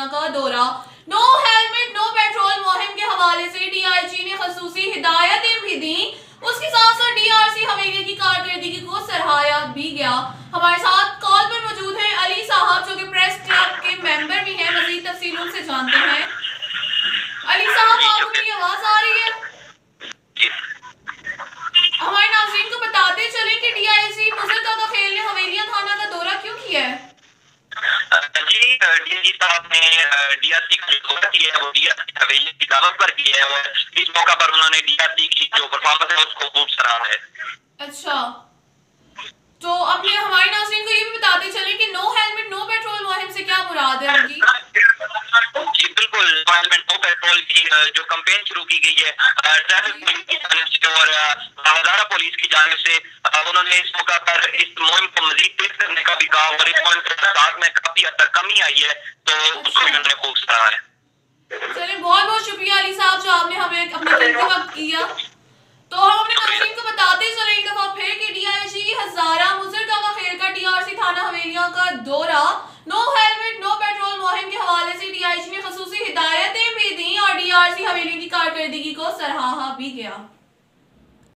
हवेलियां का दौरा। No helmet no petrol मुहिम के हवाले से डीआईजी ने खसूसी हिदायतें भी दी। उसके साथ साथ डीआरसी हवेली की कारकर्दगी को सराहा भी गया। हमारे साथ कॉल पर मौजूद हैं अली साहब, जो कि प्रेस क्लब के मेंबर भी हैं। मजीद तफसील उनसे जानते हैं। अली साहब, आपको मेरी आवाज आ रही है? हमारे नाज़रीन को बताते चलें कि डीआईजी मुजफ्फर खेल ने हवेलियां थाना का दौरा क्यों किया है? जी, डीआईजी साहब ने डीआरसी का दौरा किया है, वो डीआरसी हवेली की दावत पर किया है और इस मौका पर उन्होंने डीआरसी की जो परफॉर्मेंस है उसको खूब सराहा है। अच्छा, तो अपने हमारे नाज़रीन को ये भी बताते चलें कि नो हेलमेट नो पेट्रोल मुहिम से क्या मुराद है उनकी? जी बिल्कुल, नो हेलमेट नो पेट्रोल की जो कैंपेन शुरू की गई है ट्रैफिक पुलिस की जानिब से और हजारा पुलिस की जानिब से, उन्होंने इस मौका पर इस मुहिम को मजीद तेज करने का भी कहा और इस मुहिम के साथ में काफी हद तक कमी आई है, तो उसको भी उन्होंने खूब सराहा है। चलिए, बहुत बहुत शुक्रिया अली साहब, जो आपने हमें अपना कीमती वक्त किया। तो हम अपने नाज़रीन को बताते चले एक दफा फिर कि डीआईजी हजारा मुजफ्फर खेल का डीआरसी थाना हवेलियां का दौरा। नो हेलमेट नो पेट्रोल मुहिम के हवाले से डीआईजी ने खसूसी हिदायतें भी दी और डीआरसी हवेली की कारकर्दगी को सराहा भी गया।